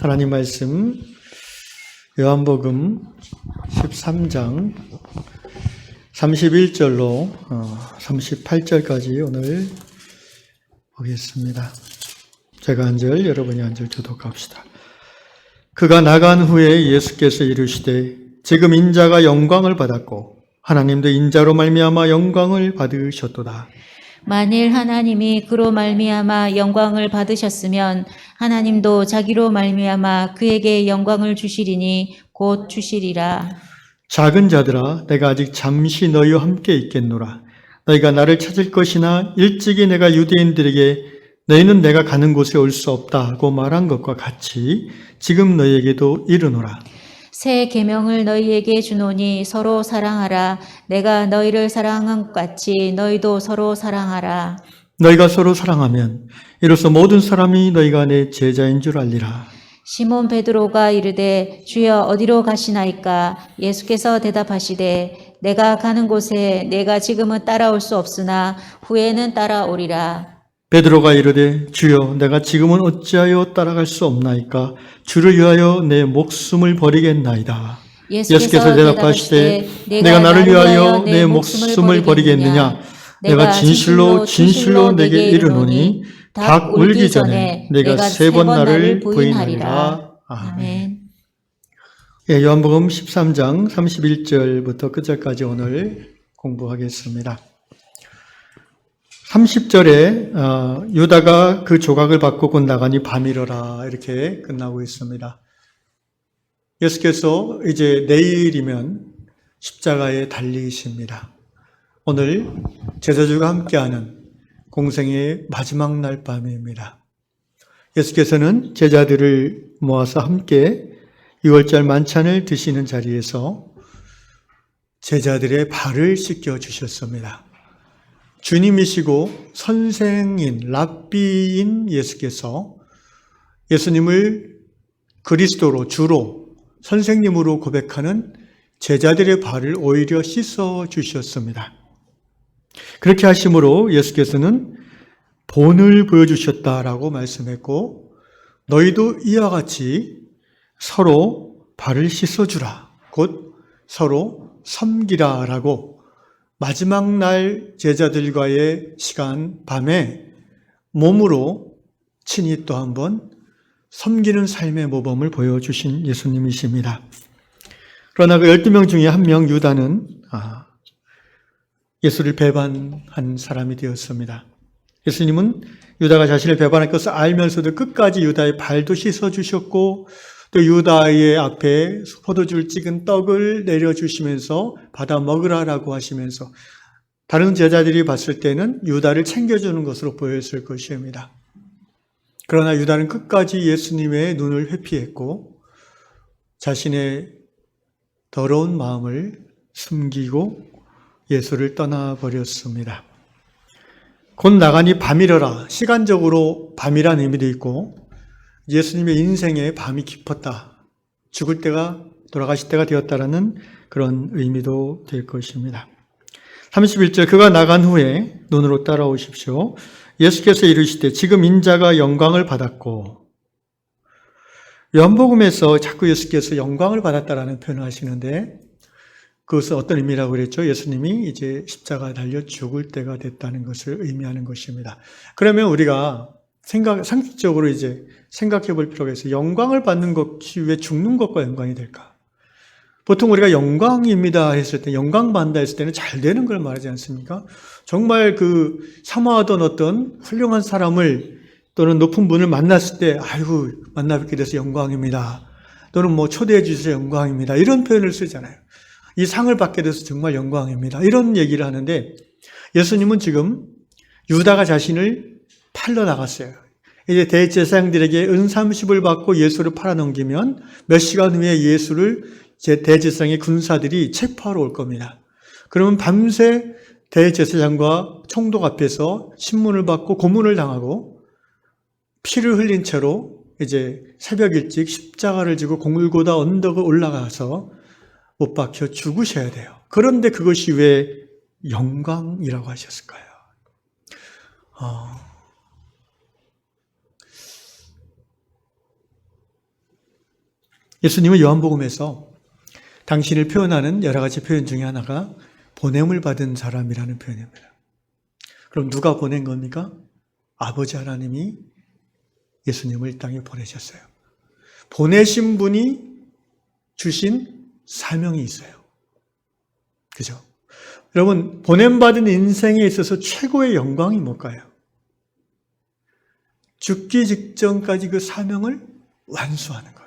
하나님 말씀 요한복음 13장 31절로 38절까지 오늘 보겠습니다. 제가 한 절, 여러분이 한 절 교독합시다. 그가 나간 후에 예수께서 이르시되 지금 인자가 영광을 받았고 하나님도 인자로 말미암아 영광을 받으셨도다. 만일 하나님이 그로 말미암아 영광을 받으셨으면 하나님도 자기로 말미암아 그에게 영광을 주시리니 곧 주시리라. 작은 자들아, 내가 아직 잠시 너희와 함께 있겠노라. 너희가 나를 찾을 것이나 일찍이 내가 유대인들에게 너희는 내가 가는 곳에 올 수 없다 하고 말한 것과 같이 지금 너희에게도 이르노라. 새 계명을 너희에게 주노니 서로 사랑하라. 내가 너희를 사랑한 것 같이 너희도 서로 사랑하라. 너희가 서로 사랑하면 이로써 모든 사람이 너희가 내 제자인 줄 알리라. 시몬 베드로가 이르되 주여 어디로 가시나이까? 예수께서 대답하시되 내가 가는 곳에 내가 지금은 따라올 수 없으나 후에는 따라오리라. 베드로가 이르되 주여 내가 지금은 어찌하여 따라갈 수 없나이까? 주를 위하여 내 목숨을 버리겠나이다. 예수께서 대답하시되 내가 나를 위하여 내 목숨을 버리겠느냐? 내가 진실로 진실로 내게 이르노니 닭 울기 전에 내가 세 번 나를 부인하리라. 아멘. 예, 요한복음 13장 31절부터 끝절까지 오늘 공부하겠습니다. 30절에 유다가 그 조각을 받고 곧 나가니 밤이러라 이렇게 끝나고 있습니다. 예수께서 이제 내일이면 십자가에 달리십니다. 오늘 제자들과 함께하는 공생의 마지막 날 밤입니다. 예수께서는 제자들을 모아서 함께 6월절 만찬을 드시는 자리에서 제자들의 발을 씻겨 주셨습니다. 주님이시고 선생인 랍비인 예수께서 예수님을 그리스도로 주로 선생님으로 고백하는 제자들의 발을 오히려 씻어 주셨습니다. 그렇게 하심으로 예수께서는 본을 보여주셨다라고 말씀했고 너희도 이와 같이 서로 발을 씻어주라 곧 서로 섬기라 라고 마지막 날 제자들과의 시간 밤에 몸으로 친히 또 한번 섬기는 삶의 모범을 보여주신 예수님이십니다. 그러나 그 12명 중에 한 명 유다는 예수를 배반한 사람이 되었습니다. 예수님은 유다가 자신을 배반할 것을 알면서도 끝까지 유다의 발도 씻어주셨고 또 유다의 앞에 포도주를 찍은 떡을 내려주시면서 받아 먹으라라고 하시면서 다른 제자들이 봤을 때는 유다를 챙겨주는 것으로 보였을 것입니다. 그러나 유다는 끝까지 예수님의 눈을 회피했고 자신의 더러운 마음을 숨기고 예수를 떠나버렸습니다. 곧 나가니 밤이러라. 시간적으로 밤이라는 의미도 있고 예수님의 인생에 밤이 깊었다. 죽을 때가 돌아가실 때가 되었다라는 그런 의미도 될 것입니다. 31절 그가 나간 후에 눈으로 따라오십시오. 예수께서 이르시되 지금 인자가 영광을 받았고 요한복음에서 자꾸 예수께서 영광을 받았다라는 표현을 하시는데 그것은 어떤 의미라고 그랬죠? 예수님이 이제 십자가 달려 죽을 때가 됐다는 것을 의미하는 것입니다. 그러면 우리가 상식적으로 이제 생각해 볼 필요가 있어요. 영광을 받는 것이 왜 죽는 것과 연관이 될까? 보통 우리가 영광입니다 했을 때, 영광 받는다 했을 때는 잘 되는 걸 말하지 않습니까? 정말 사모하던 어떤 훌륭한 사람을 또는 높은 분을 만났을 때, 아이고, 만나 뵙게 돼서 영광입니다. 또는 초대해 주셔서 영광입니다. 이런 표현을 쓰잖아요. 이 상을 받게 돼서 정말 영광입니다. 이런 얘기를 하는데 예수님은 지금 유다가 자신을 팔러 나갔어요. 이제 대제사장들에게 은30을 받고 예수를 팔아넘기면 몇 시간 후에 예수를 대제사장의 군사들이 체포하러 올 겁니다. 그러면 밤새 대제사장과 총독 앞에서 신문을 받고 고문을 당하고 피를 흘린 채로 이제 새벽 일찍 십자가를 지고 골고다 언덕을 올라가서 못 박혀 죽으셔야 돼요. 그런데 그것이 왜 영광이라고 하셨을까요? 예수님은 요한복음에서 당신을 표현하는 여러 가지 표현 중에 하나가 보냄을 받은 사람이라는 표현입니다. 그럼 누가 보낸 겁니까? 아버지 하나님이 예수님을 이 땅에 보내셨어요. 보내신 분이 주신 사명이 있어요. 그죠? 여러분, 보냄받은 인생에 있어서 최고의 영광이 뭘까요? 죽기 직전까지 그 사명을 완수하는 것.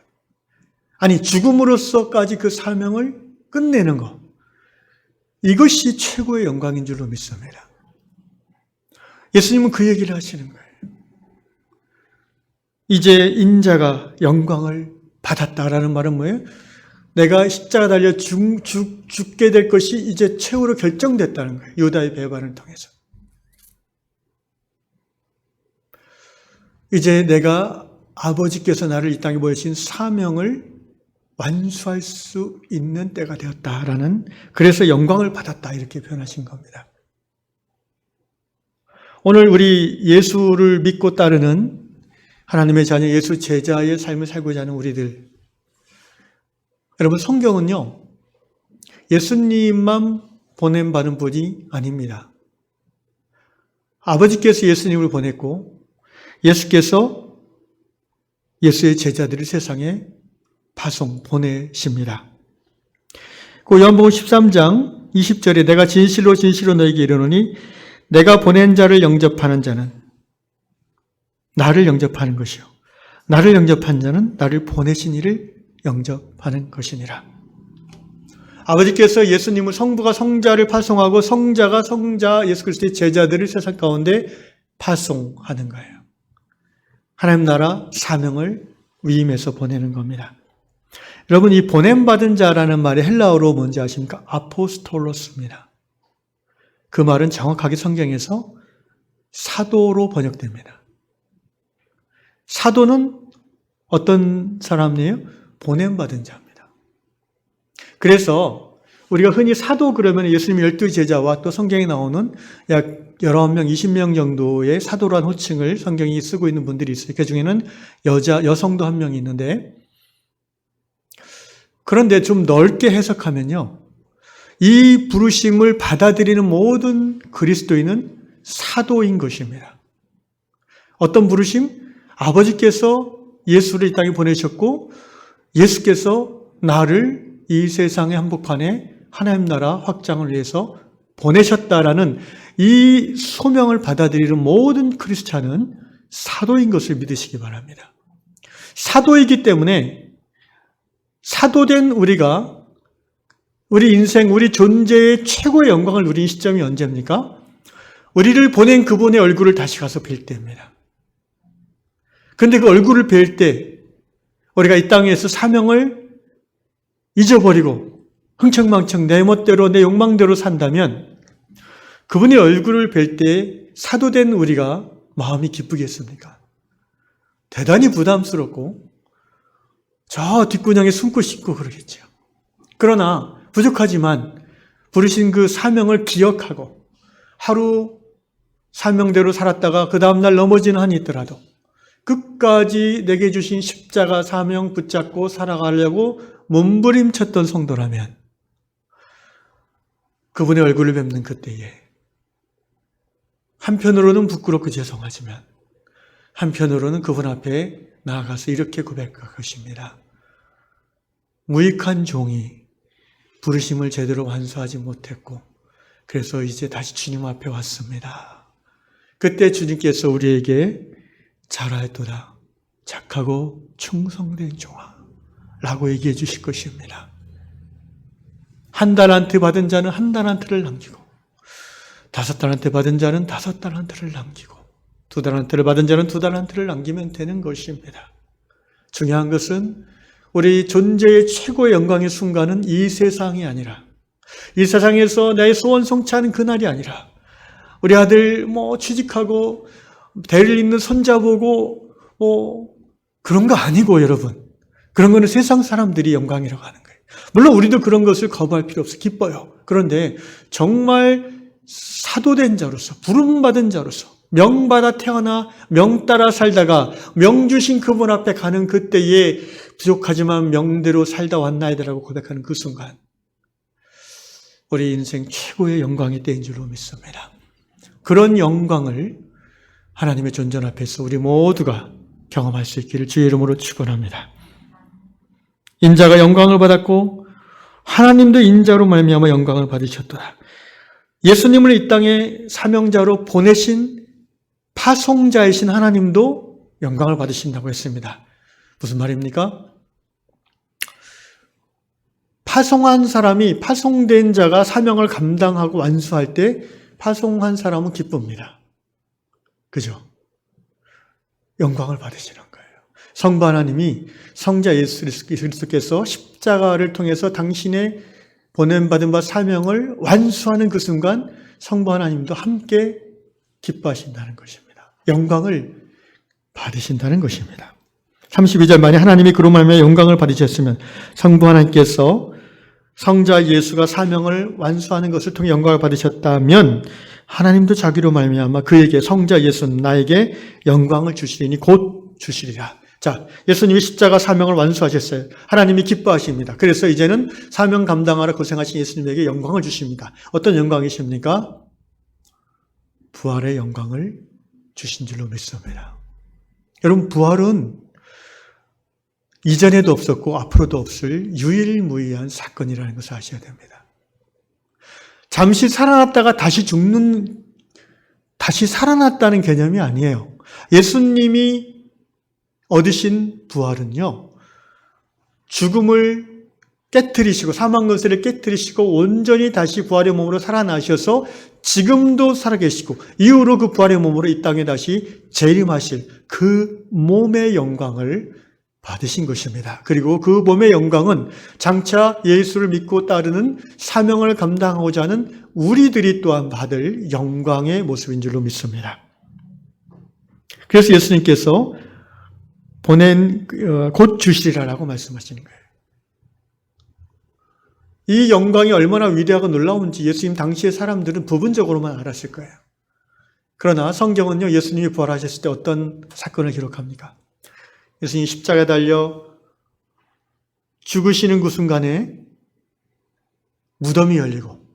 아니, 죽음으로써까지 그 사명을 끝내는 것. 이것이 최고의 영광인 줄로 믿습니다. 예수님은 그 얘기를 하시는 거예요. 이제 인자가 영광을 받았다라는 말은 뭐예요? 내가 십자가 달려 죽게 될 것이 이제 최후로 결정됐다는 거예요. 유다의 배반을 통해서. 이제 내가 아버지께서 나를 이 땅에 보내신 사명을 완수할 수 있는 때가 되었다라는, 그래서 영광을 받았다 이렇게 표현하신 겁니다. 오늘 우리 예수를 믿고 따르는 하나님의 자녀, 예수 제자의 삶을 살고자 하는 우리들, 여러분, 성경은요 예수님만 보냄받은 분이 아닙니다. 아버지께서 예수님을 보냈고 예수께서 예수의 제자들을 세상에 보내십니다. 그 요한복음 13장 20절에 내가 진실로 진실로 너에게 이르노니 내가 보낸 자를 영접하는 자는 나를 영접하는 것이요 나를 영접한 자는 나를 보내신 이를 영접하는 것이니라. 아버지께서 예수님을, 성부가 성자를 파송하고 성자가 성자 예수 그리스도의 제자들을 세상 가운데 파송하는 거예요. 하나님 나라 사명을 위임해서 보내는 겁니다. 여러분, 이 보냄받은 자라는 말이 헬라어로 뭔지 아십니까? 아포스톨로스입니다. 그 말은 정확하게 성경에서 사도로 번역됩니다. 사도는 어떤 사람이에요? 보냄받은 자입니다. 그래서 우리가 흔히 사도 그러면 예수님의 12제자와 또 성경에 나오는 약 19명, 20명 정도의 사도란 호칭을 성경이 쓰고 있는 분들이 있어요. 그 중에는 여성도 한 명이 있는데, 그런데 좀 넓게 해석하면요, 이 부르심을 받아들이는 모든 그리스도인은 사도인 것입니다. 어떤 부르심? 아버지께서 예수를 이 땅에 보내셨고 예수께서 나를 이 세상의 한복판에 하나님 나라 확장을 위해서 보내셨다라는 이 소명을 받아들이는 모든 크리스찬은 사도인 것을 믿으시기 바랍니다. 사도이기 때문에 사도된 우리가 우리 인생, 우리 존재의 최고의 영광을 누린 시점이 언제입니까? 우리를 보낸 그분의 얼굴을 다시 가서 뵐 때입니다. 그런데 그 얼굴을 뵐 때 우리가 이 땅에서 사명을 잊어버리고 흥청망청 내 멋대로 내 욕망대로 산다면 그분의 얼굴을 뵐 때 사도된 우리가 마음이 기쁘겠습니까? 대단히 부담스럽고 저 뒷구녕에 숨고 싶고 그러겠죠. 그러나 부족하지만 부르신 그 사명을 기억하고 하루 사명대로 살았다가 그 다음날 넘어지는 한이 있더라도 끝까지 내게 주신 십자가 사명 붙잡고 살아가려고 몸부림쳤던 성도라면 그분의 얼굴을 뵙는 그때에 한편으로는 부끄럽고 죄송하지만 한편으로는 그분 앞에 나아가서 이렇게 고백할 것입니다. 무익한 종이 부르심을 제대로 완수하지 못했고 그래서 이제 다시 주님 앞에 왔습니다. 그때 주님께서 우리에게 잘하였도다 착하고 충성된 종아 라고 얘기해 주실 것입니다. 한 달란트 받은 자는 한 달란트를 남기고 5달란트 받은 자는 5달란트를 남기고 2달란트를 받은 자는 2달란트를 남기면 되는 것입니다. 중요한 것은 우리 존재의 최고의 영광의 순간은 이 세상이 아니라 이 세상에서 나의 소원 성취하는 그날이 아니라 우리 아들 취직하고 대를 잇는 손자보고 그런 거 아니고 여러분 그런 거는 세상 사람들이 영광이라고 하는 거예요. 물론 우리도 그런 것을 거부할 필요 없어 기뻐요. 그런데 정말 사도된 자로서 부름받은 자로서 명받아 태어나 명 따라 살다가 명 주신 그분 앞에 가는 그때에 부족하지만 명대로 살다 왔나이다라고 고백하는 그 순간, 우리 인생 최고의 영광의 때인 줄로 믿습니다. 그런 영광을 하나님의 존전 앞에서 우리 모두가 경험할 수 있기를 주의 이름으로 축원합니다. 인자가 영광을 받았고 하나님도 인자로 말미암아 영광을 받으셨도다. 예수님을 이 땅에 사명자로 보내신 파송자이신 하나님도 영광을 받으신다고 했습니다. 무슨 말입니까? 파송한 사람이, 파송된 자가 사명을 감당하고 완수할 때 파송한 사람은 기쁩니다. 그죠? 영광을 받으시는 거예요. 성부 하나님이 성자 예수 그리스도께서 십자가를 통해서 당신의 보냄받은 바 사명을 완수하는 그 순간 성부 하나님도 함께 기뻐하신다는 것입니다. 영광을 받으신다는 것입니다. 32절 만에 하나님이 그로 말미암아 영광을 받으셨으면 성부 하나님께서 성자 예수가 사명을 완수하는 것을 통해 영광을 받으셨다면 하나님도 자기로 말미암아 그에게, 성자 예수는 나에게 영광을 주시리니 곧 주시리라. 자, 예수님이 십자가 사명을 완수하셨어요. 하나님이 기뻐하십니다. 그래서 이제는 사명 감당하러 고생하신 예수님에게 영광을 주십니다. 어떤 영광이십니까? 부활의 영광을 주신 줄로 믿습니다. 여러분, 부활은 이전에도 없었고 앞으로도 없을 유일무이한 사건이라는 것을 아셔야 됩니다. 잠시 살아났다가 다시 살아났다는 개념이 아니에요. 예수님이 얻으신 부활은요, 죽음을 깨트리시고 사망 권세를 깨트리시고 온전히 다시 부활의 몸으로 살아나셔서 지금도 살아계시고 이후로 그 부활의 몸으로 이 땅에 다시 재림하실 그 몸의 영광을 받으신 것입니다. 그리고 그 몸의 영광은 장차 예수를 믿고 따르는 사명을 감당하고자 하는 우리들이 또한 받을 영광의 모습인 줄로 믿습니다. 그래서 예수님께서 곧 주시리라라고 말씀하시는 거예요. 이 영광이 얼마나 위대하고 놀라운지 예수님 당시의 사람들은 부분적으로만 알았을 거예요. 그러나 성경은요, 예수님이 부활하셨을 때 어떤 사건을 기록합니까? 예수님이 십자가에 달려 죽으시는 그 순간에 무덤이 열리고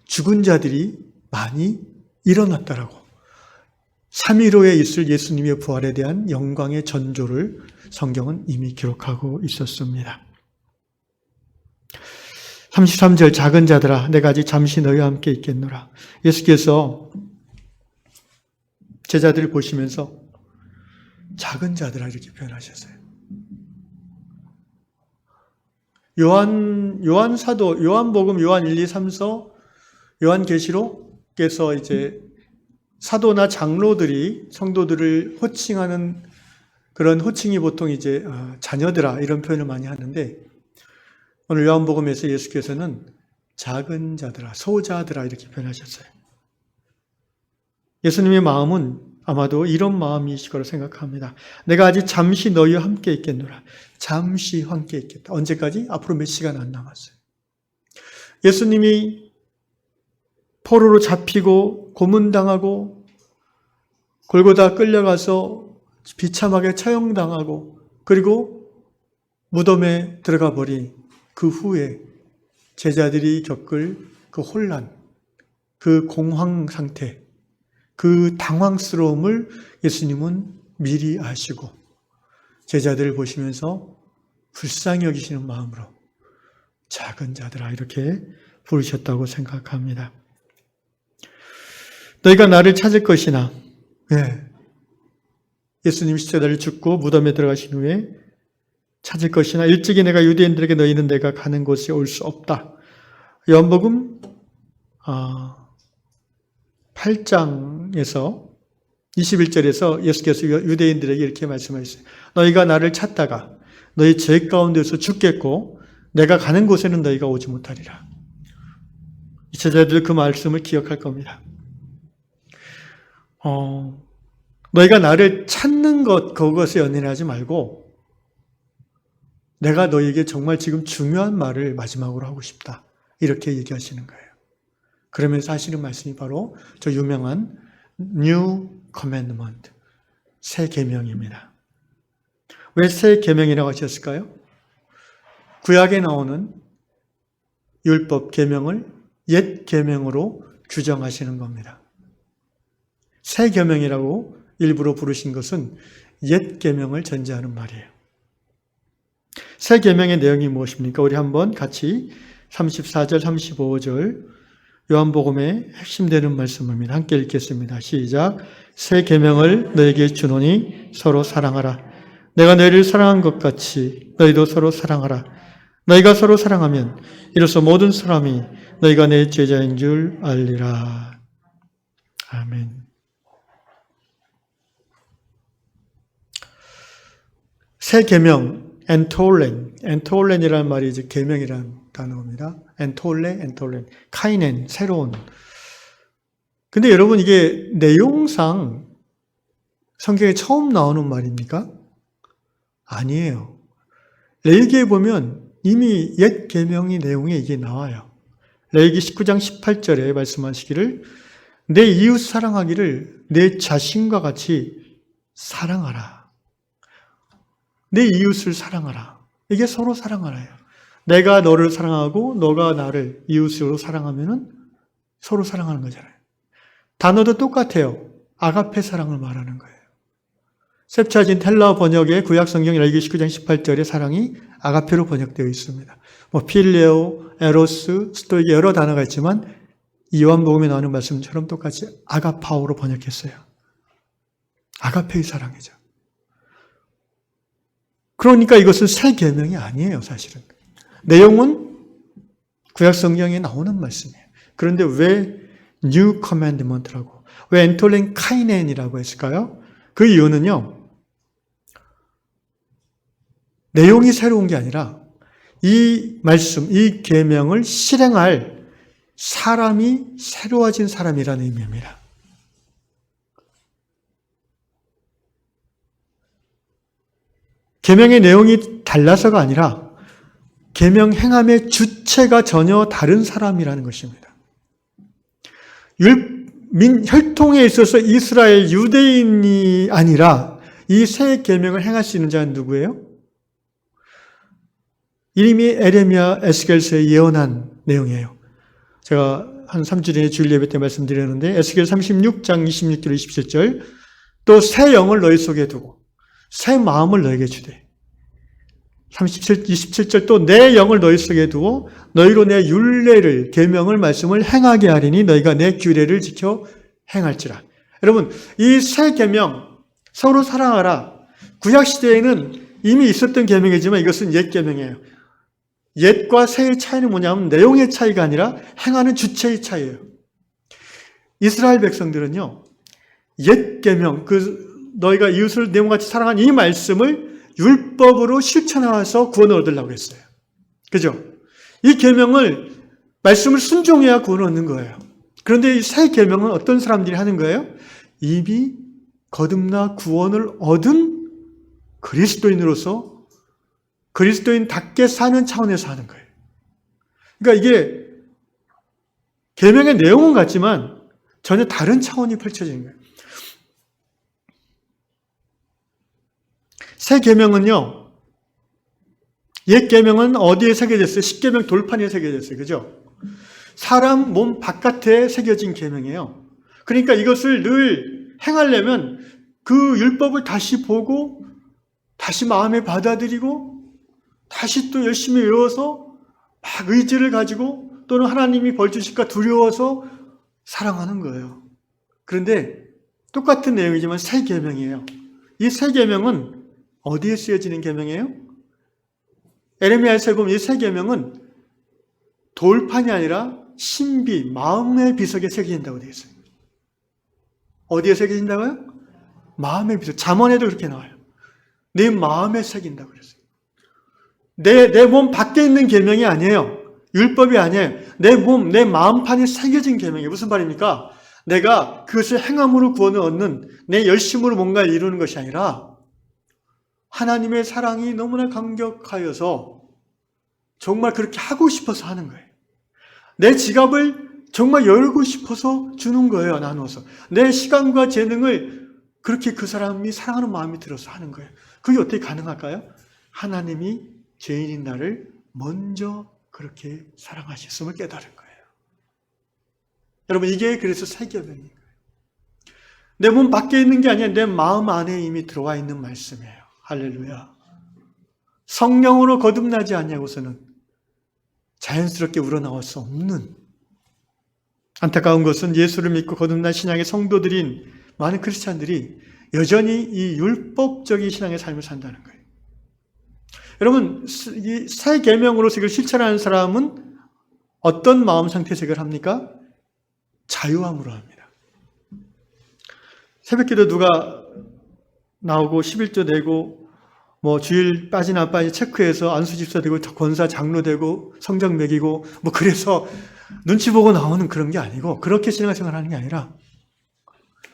죽은 자들이 많이 일어났다라고, 3일 후에 있을 예수님의 부활에 대한 영광의 전조를 성경은 이미 기록하고 있었습니다. 33절, 작은 자들아 내가 아직 잠시 너희와 함께 있겠노라. 예수께서 제자들을 보시면서 작은 자들아 이렇게 표현하셨어요. 요한사도, 요한복음, 요한 1, 2, 3서, 요한계시록께서 이제 사도나 장로들이 성도들을 호칭하는 그런 호칭이 보통 이제 자녀들아 이런 표현을 많이 하는데, 오늘 요한복음에서 예수께서는 작은 자들아, 소자들아 이렇게 표현하셨어요. 예수님의 마음은 아마도 이런 마음이실 거라 생각합니다. 내가 아직 잠시 너희와 함께 있겠노라. 잠시 함께 있겠다. 언제까지? 앞으로 몇 시간 안 남았어요. 예수님이 포로로 잡히고 고문당하고 골고다 끌려가서 비참하게 처형당하고 그리고 무덤에 들어가 버린 그 후에 제자들이 겪을 그 혼란, 그 공황 상태, 그 당황스러움을 예수님은 미리 아시고 제자들을 보시면서 불쌍히 여기시는 마음으로 작은 자들아 이렇게 부르셨다고 생각합니다. 너희가 나를 찾을 것이나, 예수님 십자가를 죽고 무덤에 들어가신 후에 찾을 것이나 일찍이 내가 유대인들에게 너희는 내가 가는 곳에 올 수 없다. 요한복음 8장에서 21절에서 예수께서 유대인들에게 이렇게 말씀하셨어요. 너희가 나를 찾다가 너희 죄 가운데서 죽겠고 내가 가는 곳에는 너희가 오지 못하리라. 이 제자들 그 말씀을 기억할 겁니다. 너희가 나를 찾는 것, 그것에 연연하지 말고 내가 너희에게 정말 지금 중요한 말을 마지막으로 하고 싶다. 이렇게 얘기하시는 거예요. 그러면서 하시는 말씀이 바로 저 유명한 New Commandment, 새 계명입니다. 왜 새 계명이라고 하셨을까요? 구약에 나오는 율법 계명을 옛 계명으로 규정하시는 겁니다. 새 계명이라고 일부러 부르신 것은 옛 계명을 전제하는 말이에요. 새 계명의 내용이 무엇입니까? 우리 한번 같이 34절, 35절 요한복음의 핵심 되는 말씀입니다. 함께 읽겠습니다. 시작. 새 계명을 너에게 주노니 서로 사랑하라. 내가 너희를 사랑한 것 같이 너희도 서로 사랑하라. 너희가 서로 사랑하면 이로써 모든 사람이 너희가 내 제자인 줄 알리라. 아멘. 새 계명, 엔톨렌이라는 말이 이제 계명이라는 단어입니다. 엔톨렌, 카이넨, 새로운. 근데 여러분 이게 내용상 성경에 처음 나오는 말입니까? 아니에요. 레위기에 보면 이미 옛 계명의 내용에 이게 나와요. 레위기 19장 18절에 말씀하시기를 내 이웃 사랑하기를 내 자신과 같이 사랑하라. 내 이웃을 사랑하라. 이게 서로 사랑하라예요. 내가 너를 사랑하고 너가 나를 이웃으로 사랑하면은 서로 사랑하는 거잖아요. 단어도 똑같아요. 아가페 사랑을 말하는 거예요. 셉차진 텔라 번역의 구약 성경 레위기 19장 18절의 사랑이 아가페로 번역되어 있습니다. 필레오, 에로스, 스토이게 여러 단어가 있지만 요한복음에 나오는 말씀처럼 똑같이 아가파오로 번역했어요. 아가페의 사랑이죠. 그러니까 이것은 새 계명이 아니에요, 사실은. 내용은 구약 성경에 나오는 말씀이에요. 그런데 왜 New Commandment라고, 왜 엔톨렌 카이넨이라고 했을까요? 그 이유는요, 내용이 새로운 게 아니라 이 말씀, 이 계명을 실행할 사람이 새로워진 사람이라는 의미입니다. 계명의 내용이 달라서가 아니라 계명 행함의 주체가 전혀 다른 사람이라는 것입니다. 혈통에 있어서 이스라엘 유대인이 아니라 이 새 계명을 행할 수 있는 자는 누구예요? 이름이 에레미야, 에스겔서에 예언한 내용이에요. 제가 한 3주 전에 주일 예배 때 말씀드렸는데 에스겔 36장 26절 27절 또 새 영을 너희 속에 두고 새 마음을 너에게 주되 27절 또 내 영을 너희 속에 두고 너희로 내 율례를 계명을 말씀을 행하게 하리니 너희가 내 규례를 지켜 행할지라. 여러분 이 새 계명 서로 사랑하라. 구약 시대에는 이미 있었던 계명이지만 이것은 옛 계명이에요. 옛과 새의 차이는 뭐냐면 내용의 차이가 아니라 행하는 주체의 차이예요. 이스라엘 백성들은요. 옛 계명 너희가 이웃을 내 몸같이 사랑한 이 말씀을 율법으로 실천해서 구원을 얻으려고 했어요. 그죠? 이 계명을 말씀을 순종해야 구원을 얻는 거예요. 그런데 이 새 계명은 어떤 사람들이 하는 거예요? 이미 거듭나 구원을 얻은 그리스도인으로서 그리스도인답게 사는 차원에서 하는 거예요. 그러니까 이게 계명의 내용은 같지만 전혀 다른 차원이 펼쳐지는 거예요. 새 계명은요. 옛 계명은 어디에 새겨졌어요? 십계명 돌판에 새겨졌어요. 그죠? 사람 몸 바깥에 새겨진 계명이에요. 그러니까 이것을 늘 행하려면 그 율법을 다시 보고 다시 마음에 받아들이고 다시 또 열심히 외워서 막 의지를 가지고 또는 하나님이 벌 주실까 두려워서 사랑하는 거예요. 그런데 똑같은 내용이지만 새 계명이에요. 이 새 계명은 어디에 쓰여지는 계명이에요? 에레미야서에 보면 이 새 계명은 돌판이 아니라 신비, 마음의 비석에 새겨진다고 되어 있어요. 어디에 새겨진다고요? 마음의 비석. 잠언에도 그렇게 나와요. 내 마음에 새긴다고 그랬어요. 내 몸 밖에 있는 계명이 아니에요. 율법이 아니에요. 내 몸, 내 마음판에 새겨진 계명이에요. 무슨 말입니까? 내가 그것을 행함으로 구원을 얻는 내 열심으로 뭔가를 이루는 것이 아니라 하나님의 사랑이 너무나 감격하여서 정말 그렇게 하고 싶어서 하는 거예요. 내 지갑을 정말 열고 싶어서 주는 거예요. 나눠서. 내 시간과 재능을 그렇게 그 사람이 사랑하는 마음이 들어서 하는 거예요. 그게 어떻게 가능할까요? 하나님이 죄인인 나를 먼저 그렇게 사랑하셨음을 깨달은 거예요. 여러분, 이게 그래서 새 계명인 거예요. 내 몸 밖에 있는 게 아니라 내 마음 안에 이미 들어와 있는 말씀이에요. 할렐루야. 성령으로 거듭나지 않냐고서는 자연스럽게 우러나올 수 없는, 안타까운 것은 예수를 믿고 거듭난 신앙의 성도들인 많은 크리스찬들이 여전히 이 율법적인 신앙의 삶을 산다는 거예요. 여러분, 이 새 계명으로서 이걸 실천하는 사람은 어떤 마음 상태에서 이걸 합니까? 자유함으로 합니다. 새벽기도 누가 나오고 11조 내고 뭐 주일 빠지나 안 빠지 체크해서 안수집사 되고 권사 장로 되고 성적 매기고 뭐 그래서 눈치 보고 나오는 그런 게 아니고, 그렇게 신앙생활 하는 게 아니라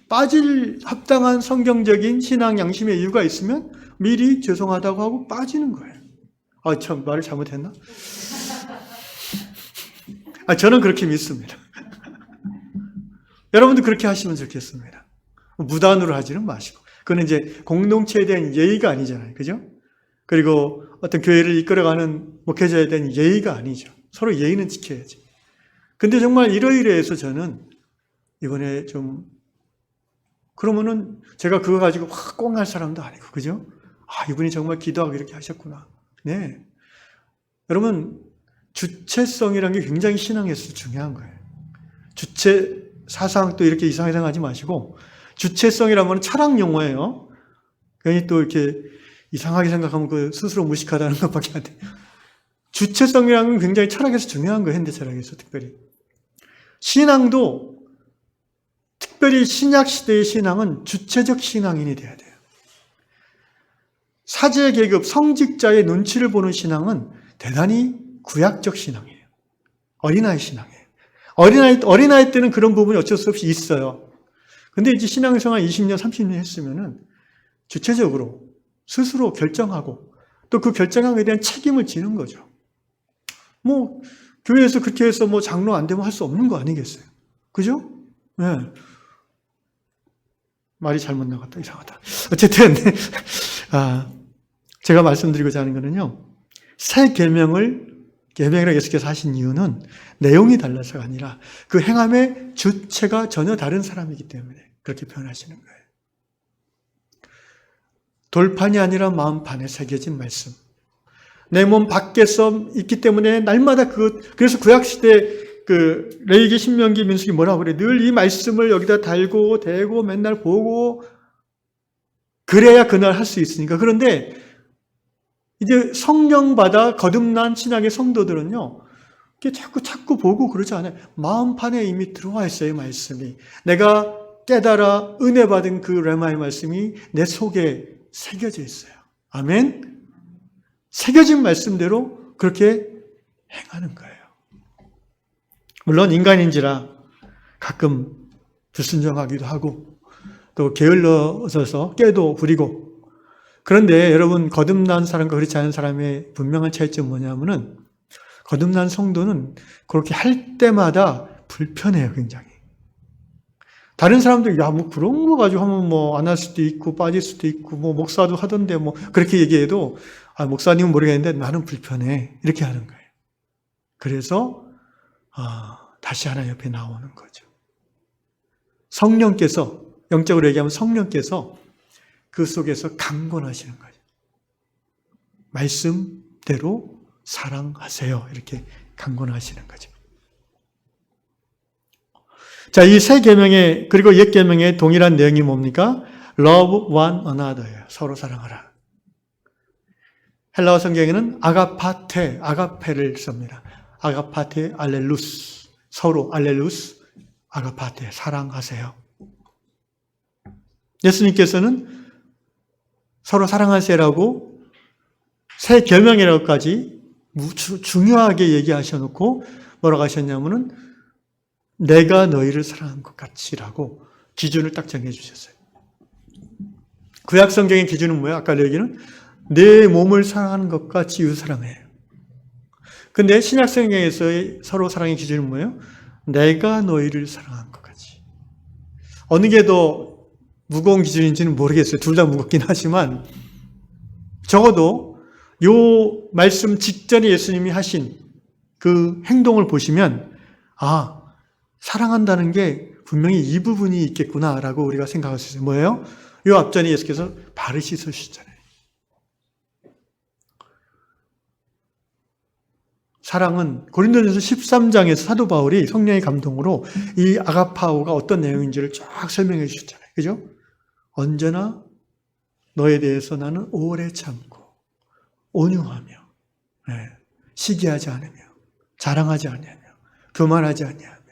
빠질 합당한 성경적인 신앙 양심의 이유가 있으면 미리 죄송하다고 하고 빠지는 거예요. 아, 참 말을 잘못했나? 저는 그렇게 믿습니다. 여러분도 그렇게 하시면 좋겠습니다. 무단으로 하지는 마시고. 그건 이제 공동체에 대한 예의가 아니잖아요. 그죠? 그리고 어떤 교회를 이끌어가는 목회자에 대한 예의가 아니죠. 서로 예의는 지켜야지. 근데 정말 이러이러해서 저는 이번에 좀, 그러면은 제가 그거 가지고 확 꽁할 사람도 아니고, 그죠? 아, 이분이 정말 기도하고 이렇게 하셨구나. 네. 여러분, 주체성이라는 게 굉장히 신앙에서 중요한 거예요. 주체, 사상 또 이렇게 이상하게 생각하지 마시고, 주체성이라면 철학 용어예요. 괜히 또 이렇게 이상하게 생각하면 그 스스로 무식하다는 것밖에 안 돼요. 주체성이라는 건 굉장히 철학에서 중요한 거예요. 현대 철학에서 특별히. 신앙도, 특별히 신약시대의 신앙은 주체적 신앙인이 돼야 돼요. 사제 계급, 성직자의 눈치를 보는 신앙은 대단히 구약적 신앙이에요. 어린아이 신앙이에요. 어린아이 때는 그런 부분이 어쩔 수 없이 있어요. 근데 이제 신앙생활 20년, 30년 했으면은 주체적으로 스스로 결정하고 또 그 결정함에 대한 책임을 지는 거죠. 뭐, 교회에서 그렇게 해서 뭐 장로 안 되면 할 수 없는 거 아니겠어요? 그죠? 네. 말이 잘못 나갔다. 이상하다. 어쨌든, 제가 말씀드리고자 하는 거는요, 새 계명이라고 예수께서 하신 이유는 내용이 달라서가 아니라 그 행함의 주체가 전혀 다른 사람이기 때문에 그렇게 표현하시는 거예요. 돌판이 아니라 마음판에 새겨진 말씀. 내 몸 밖에서 있기 때문에 날마다 그래서 구약시대 레위기, 신명기, 민수기 뭐라고 그래? 늘 이 말씀을 여기다 달고 대고 맨날 보고 그래야 그날 할 수 있으니까. 그런데 이제 성령 받아 거듭난 신앙의 성도들은요, 이렇게 자꾸 보고 그러지 않아요. 마음판에 이미 들어와 있어요, 이 말씀이. 내가 깨달아 은혜 받은 그 레마의 말씀이 내 속에 새겨져 있어요. 아멘? 새겨진 말씀대로 그렇게 행하는 거예요. 물론 인간인지라 가끔 불순종하기도 하고 또 게을러져서 깨도 부리고, 그런데 여러분, 거듭난 사람과 그렇지 않은 사람의 분명한 차이점은 뭐냐면은 거듭난 성도는 그렇게 할 때마다 불편해요, 굉장히. 다른 사람들, 야, 뭐 그런 거 가지고 하면 뭐 안 할 수도 있고 빠질 수도 있고 뭐 목사도 하던데 뭐 그렇게 얘기해도, 목사님은 모르겠는데 나는 불편해. 이렇게 하는 거예요. 그래서 다시 하나 옆에 나오는 거죠. 성령께서, 영적으로 얘기하면 성령께서 그 속에서 강권하시는 거죠. 말씀대로 사랑하세요. 이렇게 강권하시는 거죠. 자, 이 새 계명의, 그리고 옛 계명의 동일한 내용이 뭡니까? Love one another예요. 서로 사랑하라. 헬라어 성경에는 아가페를 씁니다. 아가파테 알렐루스. 서로 알렐루스, 아가파테, 사랑하세요. 예수님께서는 서로 사랑하세요라고 새 계명이라고까지 중요하게 얘기하셔놓고 뭐라고 하셨냐면은 내가 너희를 사랑한 것 같이라고 기준을 딱 정해 주셨어요. 구약 성경의 기준은 뭐예요? 아까 얘기는 내 몸을 사랑하는 것 같이 이웃 사랑해요. 근데 신약 성경에서의 서로 사랑의 기준은 뭐예요? 내가 너희를 사랑한 것 같이. 어느 게 더 무거운 기준인지는 모르겠어요. 둘 다 무겁긴 하지만 적어도 요 말씀 직전에 예수님이 하신 그 행동을 보시면 사랑한다는 게 분명히 이 부분이 있겠구나라고 우리가 생각할 수 있어요. 뭐예요? 요 앞전에 예수께서 발을 씻으시잖아요. 사랑은 고린도전서 13장에서 사도 바울이 성령의 감동으로 이 아가파오가 어떤 내용인지를 쫙 설명해 주셨잖아요. 그죠? 언제나 너에 대해서 나는 오래 참고 온유하며 시기하지 않으며 자랑하지 아니하며 교만하지 아니하며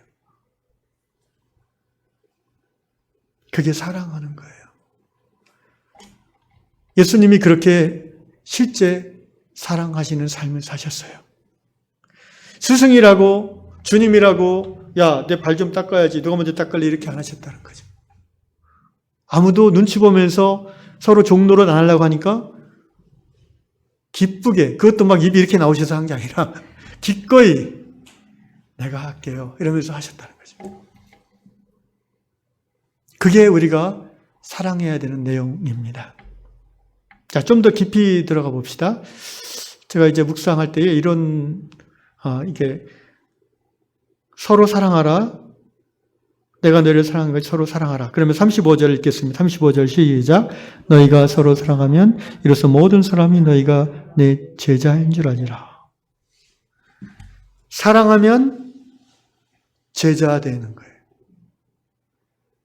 그게 사랑하는 거예요. 예수님이 그렇게 실제 사랑하시는 삶을 사셨어요. 스승이라고 주님이라고 야, 내 발 좀 닦아야지 누가 먼저 닦을래 이렇게 안 하셨다는 거죠. 아무도 눈치 보면서 서로 종노릇 안 하려고 하니까 기쁘게 그것도 막 입이 이렇게 나오셔서 한 게 아니라 기꺼이 내가 할게요 이러면서 하셨다는 거죠. 그게 우리가 사랑해야 되는 내용입니다. 자, 좀 더 깊이 들어가 봅시다. 제가 이제 묵상할 때에 이런 이게 서로 사랑하라. 내가 너희를 사랑한 것이 서로 사랑하라. 그러면 35절 읽겠습니다. 35절 시작. 너희가 서로 사랑하면 이로써 모든 사람이 너희가 내 제자인 줄 아니라. 사랑하면 제자 되는 거예요.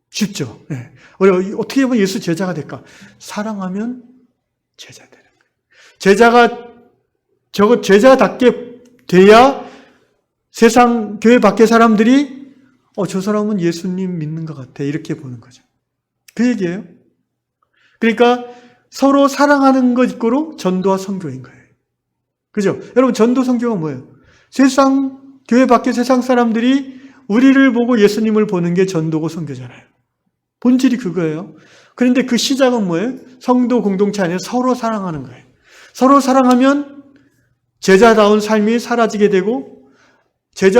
쉽죠? 네. 우리 어떻게 보면 예수 제자가 될까? 사랑하면 제자 되는 거예요. 제자답게 돼야 세상 교회 밖의 사람들이 저 사람은 예수님 믿는 것 같아 이렇게 보는 거죠. 그 얘기예요. 그러니까 서로 사랑하는 것 이꼬로 전도와 선교인 거예요. 그죠? 여러분 전도 선교가 뭐예요? 세상 교회 밖의 세상 사람들이 우리를 보고 예수님을 보는 게 전도고 선교잖아요. 본질이 그거예요. 그런데 그 시작은 뭐예요? 성도 공동체 안에 서로 사랑하는 거예요. 서로 사랑하면 제자다운 삶이 사라지게 되고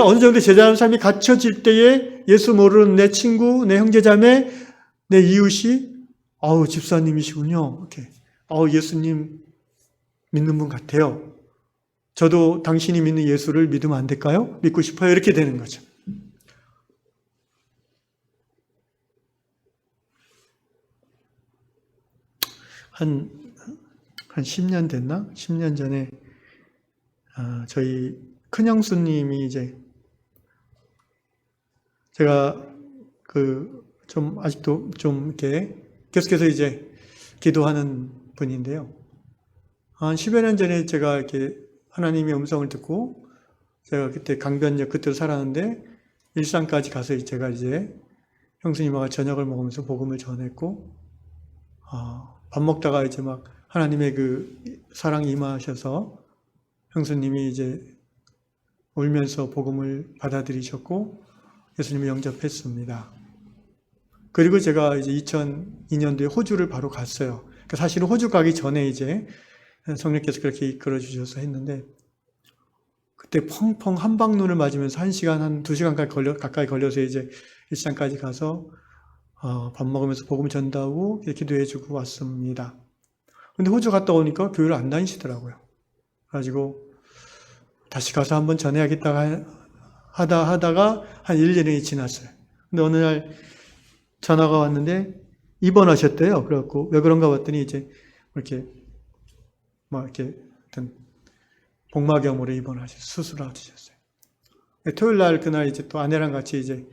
어느 정도 제자다운 삶이 갖춰질 때에 예수 모르는 내 친구, 내 형제자매, 내 이웃이 집사님이시군요. 이렇게 예수님 믿는 분 같아요. 저도 당신이 믿는 예수를 믿으면 안 될까요? 믿고 싶어요. 이렇게 되는 거죠. 한 10년 됐나? 10년 전에 저희 큰형수님이 이제 제가 좀 아직도 좀 이렇게 계속해서 이제 기도하는 분인데요. 한 10여 년 전에 제가 이렇게 하나님의 음성을 듣고 제가 그때 강변역 그때로 살았는데 일산까지 가서 제가 이제 형수님하고 저녁을 먹으면서 복음을 전했고 밥 먹다가 이제 막 하나님의 그 사랑이 임하셔서 형수님이 이제 울면서 복음을 받아들이셨고 예수님을 영접했습니다. 그리고 제가 이제 2002년도에 호주를 바로 갔어요. 그러니까 사실은 호주 가기 전에 이제 성령께서 그렇게 이끌어 주셔서 했는데 그때 펑펑 한방눈을 맞으면서 1시간, 한 2시간 가까이 걸려서 이제 일산까지 가서 밥 먹으면서 복음 전도하고 기도해주고 왔습니다. 근데 호주 갔다 오니까 교회를 안 다니시더라고요. 그래가지고 다시 가서 한번 전해야겠다 하다가 한 1년이 지났어요. 근데 어느 날 전화가 왔는데 입원하셨대요. 그래갖고 왜 그런가 봤더니 이제 이렇게 어떤 복막염으로 입원하셔서 수술을 하셨어요. 토요일 날 그날 이제 또 아내랑 같이 이제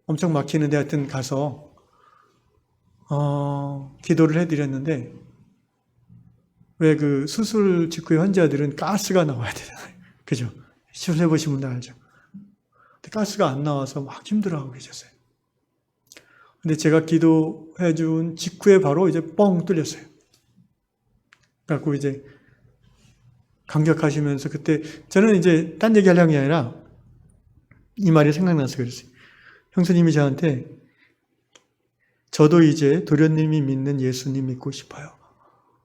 엄청 막히는데 하여튼 가서 기도를 해드렸는데 왜 그 수술 직후에 환자들은 가스가 나와야 되잖아요. 그죠? 시술해보신 분들 알죠? 근데 가스가 안 나와서 막 힘들어하고 계셨어요. 근데 제가 기도해준 직후에 바로 이제 뻥 뚫렸어요. 그래갖고 이제 감격하시면서 그때 저는 이제 딴 얘기 하려는 게 아니라 이 말이 생각나서 그랬어요. 형수님이 저한테 저도 이제 도련님이 믿는 예수님 믿고 싶어요.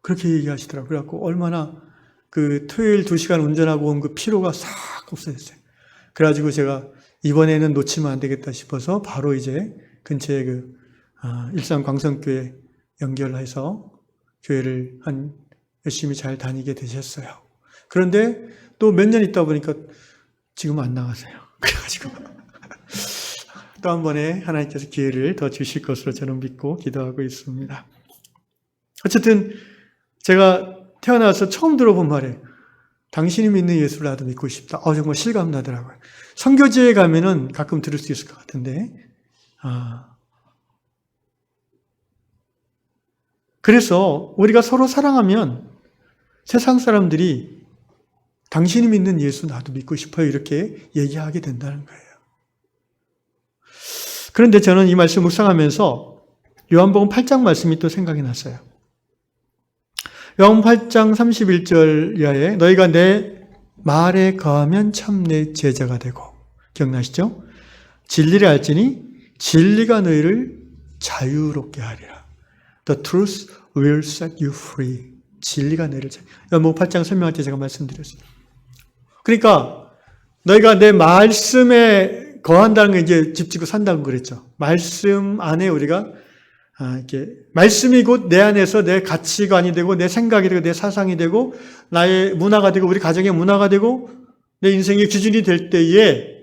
그렇게 얘기하시더라고요. 그래갖고 얼마나 그 토요일 2시간 운전하고 온 그 피로가 싹 없어졌어요. 그래가지고 제가 이번에는 놓치면 안 되겠다 싶어서 바로 이제 근처에 일산 광성교회 연결해서 교회를 열심히 잘 다니게 되셨어요. 그런데 또 몇 년 있다 보니까 지금 안 나가세요. 그래가지고 또 한 번에 하나님께서 기회를 더 주실 것으로 저는 믿고 기도하고 있습니다. 어쨌든 제가 태어나서 처음 들어본 말이에요. 당신이 믿는 예수를 나도 믿고 싶다. 정말 실감 나더라고요. 선교지에 가면은 가끔 들을 수 있을 것 같은데, 그래서 우리가 서로 사랑하면 세상 사람들이 당신이 믿는 예수 나도 믿고 싶어요. 이렇게 얘기하게 된다는 거예요. 그런데 저는 이 말씀 묵상하면서 요한복음 8장 말씀이 또 생각이 났어요. 요한복음 8장 31절 이하에 너희가 내 말에 거하면 참 내 제자가 되고, 기억나시죠? 진리를 알지니 진리가 너희를 자유롭게 하리라. The truth will set you free. 진리가 너희를 요한복음 8장 설명할 때 제가 말씀드렸어요. 그러니까 너희가 내 말씀에 거한다는 게 이제 집 짓고 산다고 그랬죠. 말씀 안에 우리가 이렇게 말씀이 곧 내 안에서 내 가치관이 되고 내 생각이 되고 내 사상이 되고 나의 문화가 되고 우리 가정의 문화가 되고 내 인생의 기준이 될 때에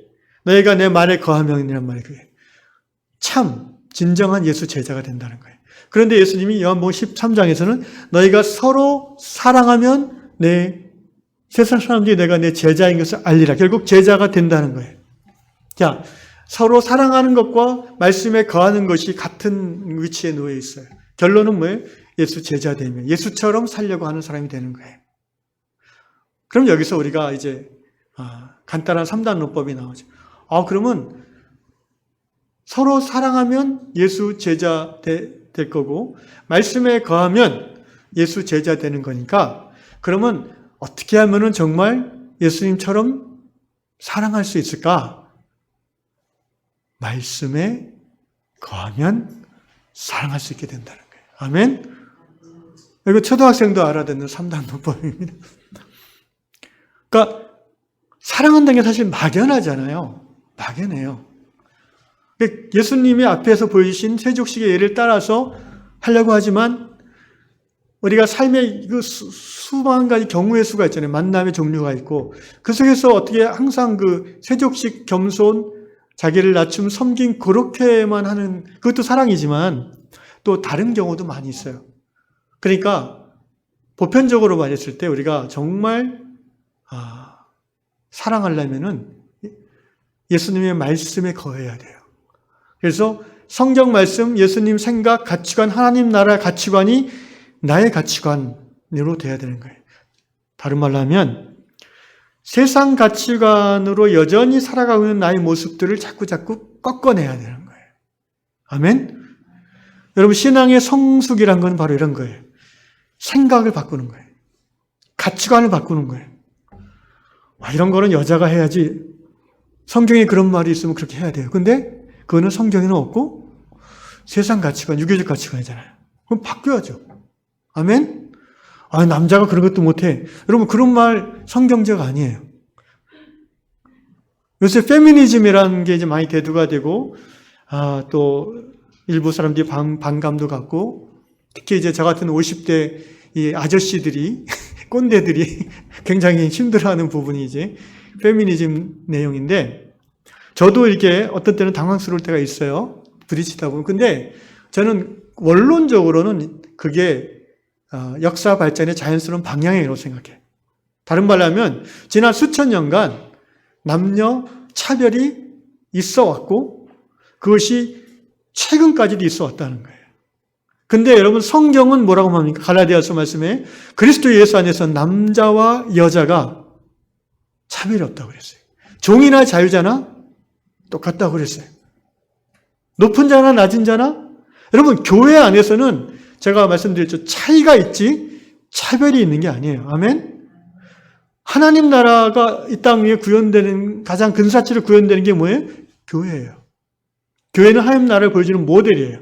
너희가 내 말에 거하면이란 말이에요. 그게 참 진정한 예수 제자가 된다는 거예요. 그런데 예수님이 요한복음 13장에서는 너희가 서로 사랑하면 세상 사람들이 내가 내 제자인 것을 알리라. 결국 제자가 된다는 거예요. 자, 서로 사랑하는 것과 말씀에 거하는 것이 같은 위치에 놓여 있어요. 결론은 뭐예요? 예수 제자 되면 예수처럼 살려고 하는 사람이 되는 거예요. 그럼 여기서 우리가 이제 간단한 3단 논법이 나오죠. 그러면 서로 사랑하면 예수 제자 될 거고 말씀에 거하면 예수 제자 되는 거니까 그러면 어떻게 하면은 정말 예수님처럼 사랑할 수 있을까? 말씀에 거하면 사랑할 수 있게 된다는 거예요. 아멘? 이거 초등학생도 알아듣는 3단 논법입니다. 그러니까 사랑한다는 게 사실 막연하잖아요. 막연해요. 예수님이 앞에서 보여주신 세족식의 예를 따라서 하려고 하지만 우리가 삶의 수만 가지 경우의 수가 있잖아요. 만남의 종류가 있고 그 속에서 어떻게 항상 세족식 겸손 자기를 낮춤 섬긴 그렇게만 하는 그것도 사랑이지만 또 다른 경우도 많이 있어요. 그러니까 보편적으로 말했을 때 우리가 정말 사랑하려면은 예수님의 말씀에 거해야 돼요. 그래서 성경 말씀, 예수님 생각, 가치관, 하나님 나라 가치관이 나의 가치관으로 돼야 되는 거예요. 다른 말로 하면 세상 가치관으로 여전히 살아가고 있는 나의 모습들을 자꾸 꺾어내야 되는 거예요. 아멘? 여러분 신앙의 성숙이란 건 바로 이런 거예요. 생각을 바꾸는 거예요. 가치관을 바꾸는 거예요. 이런 거는 여자가 해야지. 성경에 그런 말이 있으면 그렇게 해야 돼요. 근데 그거는 성경에는 없고 세상 가치관, 유교적 가치관이잖아요. 그럼 바뀌어야죠. 아멘? 남자가 그런 것도 못해. 여러분 그런 말 성경적 아니에요. 요새 페미니즘이라는 게 이제 많이 대두가 되고 또 일부 사람들이 반감도 갖고 특히 이제 저 같은 50대 이 아저씨들이 꼰대들이 굉장히 힘들어하는 부분이 이제 페미니즘 내용인데 저도 이렇게 어떤 때는 당황스러울 때가 있어요. 부딪히다 보면. 근데 저는 원론적으로는 그게 역사 발전의 자연스러운 방향이라고 생각해요. 다른 말로 하면 지난 수천 년간 남녀 차별이 있어 왔고 그것이 최근까지도 있어 왔다는 거예요. 근데 여러분 성경은 뭐라고 합니까? 갈라디아서 말씀에 그리스도 예수 안에서 남자와 여자가 차별이 없다고 그랬어요. 종이나 자유자나 똑같다고 그랬어요. 높은 자나 낮은 자나 여러분 교회 안에서는 제가 말씀드렸죠. 차이가 있지 차별이 있는 게 아니에요. 아멘? 하나님 나라가 이 땅 위에 구현되는 가장 근사치로 구현되는 게 뭐예요? 교회예요. 교회는 하나님 나라를 보여주는 모델이에요.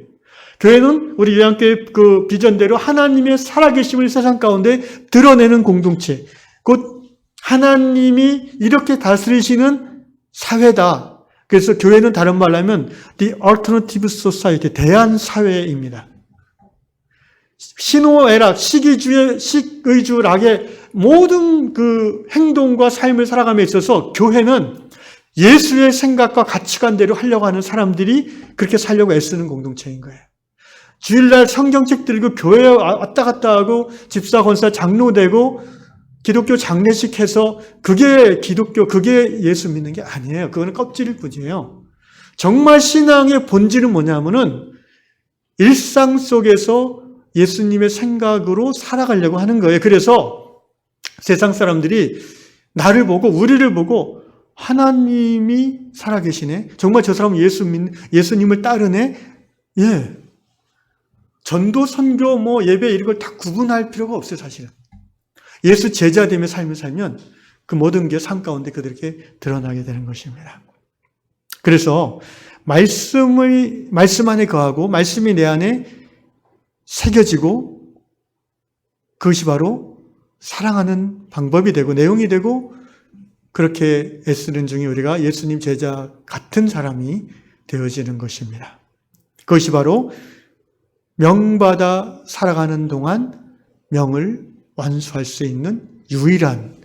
교회는 우리 요한교회 그 비전대로 하나님의 살아계심을 세상 가운데 드러내는 공동체, 곧 하나님이 이렇게 다스리시는 사회다. 그래서 교회는 다른 말로 하면 The Alternative Society, 대안사회입니다. 신호애락, 식의주락의 모든 그 행동과 삶을 살아감에 있어서 교회는 예수의 생각과 가치관대로 하려고 하는 사람들이 그렇게 살려고 애쓰는 공동체인 거예요. 주일날 성경책 들고 교회에 왔다 갔다 하고 집사, 권사, 장로 되고 기독교 장례식 해서 그게 기독교, 그게 예수 믿는 게 아니에요. 그거는 껍질일 뿐이에요. 정말 신앙의 본질은 뭐냐면은 일상 속에서 예수님의 생각으로 살아가려고 하는 거예요. 그래서 세상 사람들이 나를 보고 우리를 보고 하나님이 살아계시네. 정말 저 사람은 예수님을 따르네. 예. 전도, 선교, 예배 이런 걸 다 구분할 필요가 없어요, 사실은. 예수 제자됨의 삶을 살면 그 모든 게 삶 가운데 그들에게 드러나게 되는 것입니다. 그래서 말씀 안에 거하고 말씀이 내 안에 새겨지고 그것이 바로 사랑하는 방법이 되고 내용이 되고 그렇게 애쓰는 중에 우리가 예수님 제자 같은 사람이 되어지는 것입니다. 그것이 바로 명받아 살아가는 동안 명을 완수할 수 있는 유일한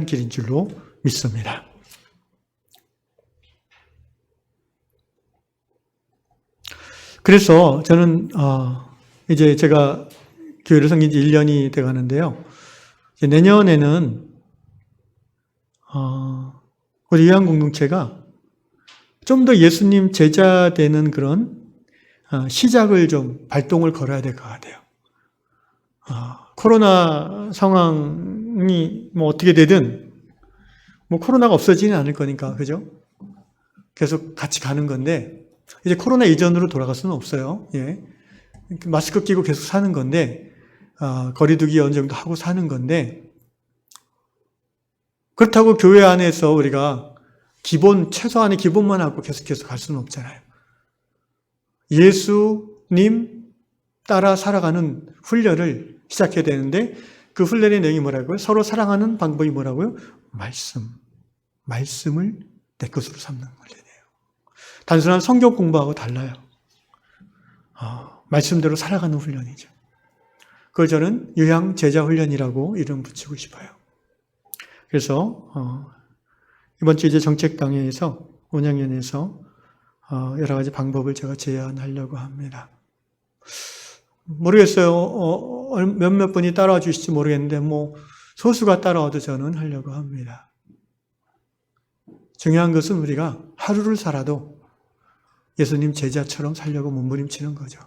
길인 줄로 믿습니다. 그래서 저는 이제 제가 교회를 섬긴 지 1년이 돼 가는데요. 내년에는 우리 요한 공동체가 좀 더 예수님 제자 되는 그런 시작을 좀 발동을 걸어야 될 것 같아요. 코로나 상황이 어떻게 되든 코로나가 없어지는 않을 거니까, 그죠? 계속 같이 가는 건데 이제 코로나 이전으로 돌아갈 수는 없어요. 예. 마스크 끼고 계속 사는 건데 거리두기 어느 정도 하고 사는 건데 그렇다고 교회 안에서 우리가 최소한의 기본만 하고 계속해서 갈 수는 없잖아요. 예수님 따라 살아가는 훈련을 시작해야 되는데 그 훈련의 내용이 뭐라고요? 서로 사랑하는 방법이 뭐라고요? 말씀을 내 것으로 삼는 훈련이에요. 단순한 성경 공부하고 달라요. 말씀대로 살아가는 훈련이죠. 그걸 저는 유양 제자 훈련이라고 이름 붙이고 싶어요. 그래서 이번 주 이제 정책당회에서 운영위원회에서 여러 가지 방법을 제가 제안하려고 합니다. 모르겠어요. 몇몇 분이 따라와 주실지 모르겠는데 소수가 따라와도 저는 하려고 합니다. 중요한 것은 우리가 하루를 살아도 예수님 제자처럼 살려고 몸부림치는 거죠.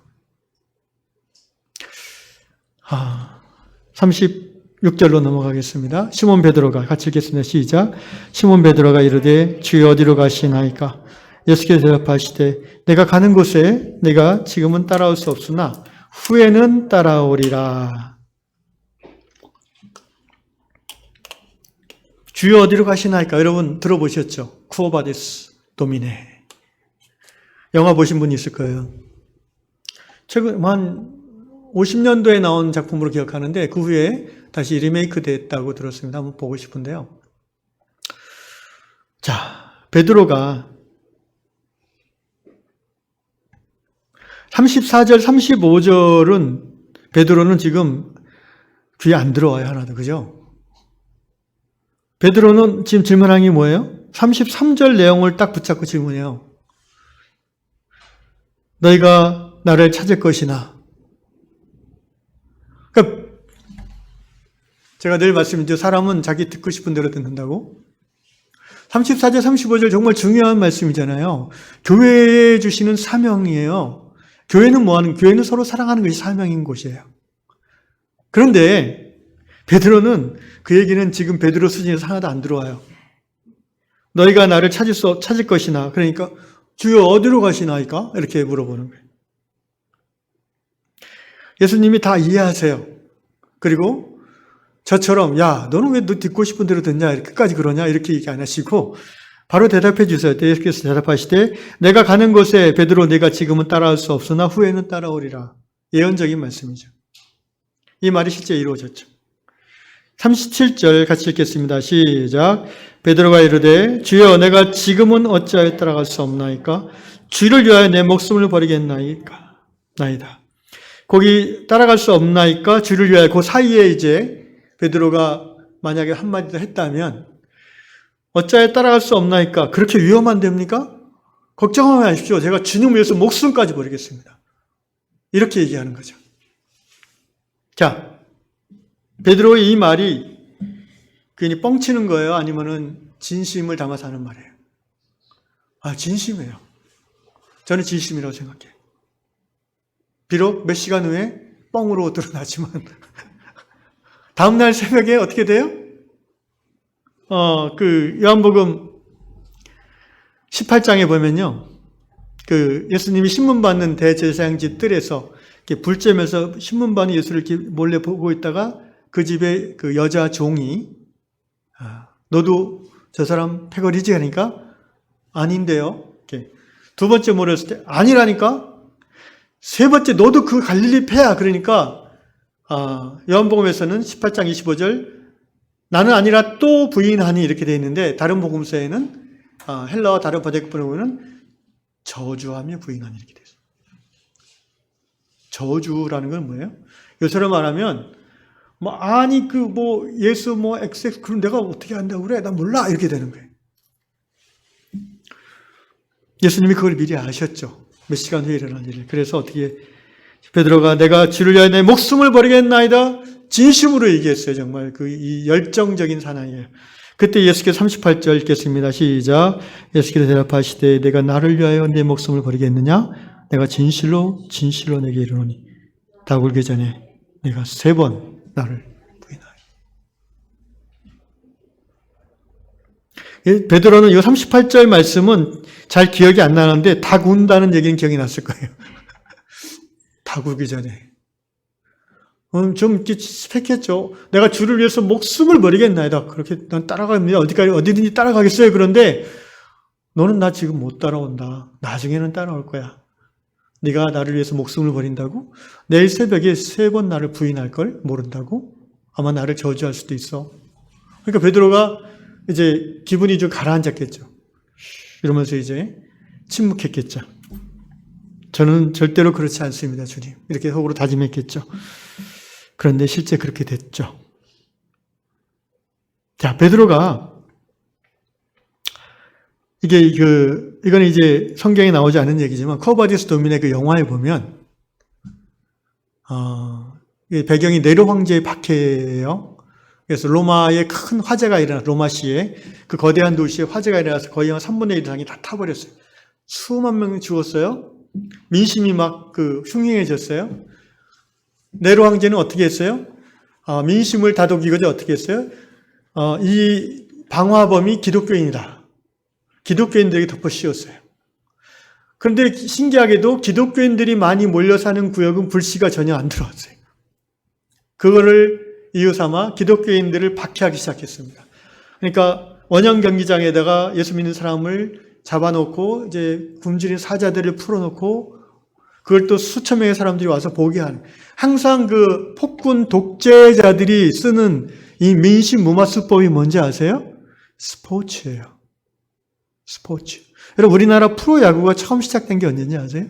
36절로 넘어가겠습니다. 시몬 베드로가 같이 읽겠습니다. 시작. 시몬 베드로가 이르되 주여 어디로 가시나이까? 예수께서 대답하시되 내가 가는 곳에 내가 지금은 따라올 수 없으나 후에는 따라오리라. 주여 어디로 가시나이까? 여러분 들어보셨죠? 쿠오바데스 도미네. 영화 보신 분이 있을 거예요. 최근 한 50년도에 나온 작품으로 기억하는데 그 후에 다시 리메이크 됐다고 들었습니다. 한번 보고 싶은데요. 자, 베드로가 34절, 35절은 베드로는 지금 귀에 안 들어와요, 하나도. 그죠? 베드로는 지금 질문한 게 뭐예요? 33절 내용을 딱 붙잡고 질문해요. 너희가 나를 찾을 것이나. 그러니까 제가 늘 말씀드리죠. 사람은 자기 듣고 싶은 대로 듣는다고. 34절, 35절 정말 중요한 말씀이잖아요. 교회에 주시는 사명이에요. 교회는 교회는 서로 사랑하는 것이 사명인 곳이에요. 그런데 베드로는 그 얘기는 지금 베드로 수준에서 하나도 안 들어와요. 너희가 나를 찾을 것이나. 그러니까 주여 어디로 가시나이까? 이렇게 물어보는 거예요. 예수님이 다 이해하세요. 그리고 저처럼 야 너는 왜 너 듣고 싶은 대로 듣냐? 이렇게까지 그러냐? 이렇게 얘기 안 하시고 바로 대답해 주세요. 예수께서 대답하시되 내가 가는 곳에 베드로 내가 지금은 따라올 수 없으나 후에는 따라오리라. 예언적인 말씀이죠. 이 말이 실제 이루어졌죠. 37절 같이 읽겠습니다. 시작. 베드로가 이르되 주여 내가 지금은 어찌하여 따라갈 수 없나이까? 주를 위하여 내 목숨을 버리겠나이까? 나이다. 거기 따라갈 수 없나이까? 주를 위하여 그 사이에 이제 베드로가 만약에 한마디 더 했다면 어찌하여 따라갈 수 없나이까? 그렇게 위험한 데입니까? 걱정하지 마십시오. 제가 주님을 위해서 목숨까지 버리겠습니다. 이렇게 얘기하는 거죠. 자, 베드로의 이 말이 괜히 뻥치는 거예요? 아니면은 진심을 담아서 하는 말이에요? 아, 진심이에요. 저는 진심이라고 생각해요. 비록 몇 시간 후에 뻥으로 드러나지만 다음날 새벽에 어떻게 돼요? 요한복음 18장에 보면요. 예수님이 신문 받는 대제사장집 뜰에서 이렇게 불 쬐면서 신문 받는 예수를 이렇게 몰래 보고 있다가 그 집에 그 여자 종이 너도 저 사람 패거리지? 하니까 아닌데요. 이렇게 두 번째 물었을 때 아니라니까? 세 번째 너도 그 갈릴리 패야. 그러니까 요한복음에서는 18장 25절 나는 아니라 또 부인하니 이렇게 되어 있는데 다른 복음서에는 헬라와 다른 번역본에 보면 저주하며 부인하니 이렇게 되어 있어요. 저주라는 건 뭐예요? 요새로 말하면 예수 XX 그럼 내가 어떻게 한다고 그래? 나 몰라. 이렇게 되는 거예요. 예수님이 그걸 미리 아셨죠. 몇 시간 후에 일어날 일을. 그래서 어떻게 베드로가 내가 주를 위하여 내 목숨을 버리겠나이다. 진심으로 얘기했어요. 정말 이 열정적인 사나이에요. 그때 예수께서 38절 읽겠습니다. 시작. 예수께서 대답하시되 내가 나를 위하여 내 목숨을 버리겠느냐? 내가 진실로 내게 이르노니 다 굴기 전에 내가 3번 나를 부인하리. 베드로는 이 38절 말씀은 잘 기억이 안 나는데 다 군다는 얘기는 기억이 났을 거예요. 다 굴기 전에. 좀 이렇게 스펙했죠. 내가 주를 위해서 목숨을 버리겠나이다. 그렇게 난 따라갑니다. 어디든지 따라가겠어요. 그런데 너는 나 지금 못 따라온다. 나중에는 따라올 거야. 네가 나를 위해서 목숨을 버린다고? 내일 새벽에 3번 나를 부인할 걸 모른다고? 아마 나를 저주할 수도 있어. 그러니까 베드로가 이제 기분이 좀 가라앉았겠죠. 이러면서 이제 침묵했겠죠. 저는 절대로 그렇지 않습니다, 주님. 이렇게 속으로 다짐했겠죠. 그런데 실제 그렇게 됐죠. 자, 베드로가 이건 이제 성경에 나오지 않은 얘기지만 코바디스 도미네 그 영화에 보면 배경이 네로 황제의 박해예요. 그래서 로마에 큰 화재가 로마시에 그 거대한 도시에 화재가 일어나서 거의 한 3분의 1 이상이 다 타버렸어요. 수만 명이 죽었어요. 민심이 막 흉흉해졌어요. 네로 황제는 어떻게 했어요? 민심을 다독이고자 어떻게 했어요? 이 방화범이 기독교인이다. 기독교인들에게 덮어 씌웠어요. 그런데 신기하게도 기독교인들이 많이 몰려 사는 구역은 불씨가 전혀 안 들어왔어요. 그거를 이유 삼아 기독교인들을 박해하기 시작했습니다. 그러니까 원형 경기장에다가 예수 믿는 사람을 잡아놓고 이제 굶주린 사자들을 풀어놓고 그걸 또 수천 명의 사람들이 와서 보게 하는, 항상 그 폭군 독재자들이 쓰는 이 민심 무마 수법이 뭔지 아세요? 스포츠예요. 스포츠. 여러분, 우리나라 프로야구가 처음 시작된 게 언제인지 아세요?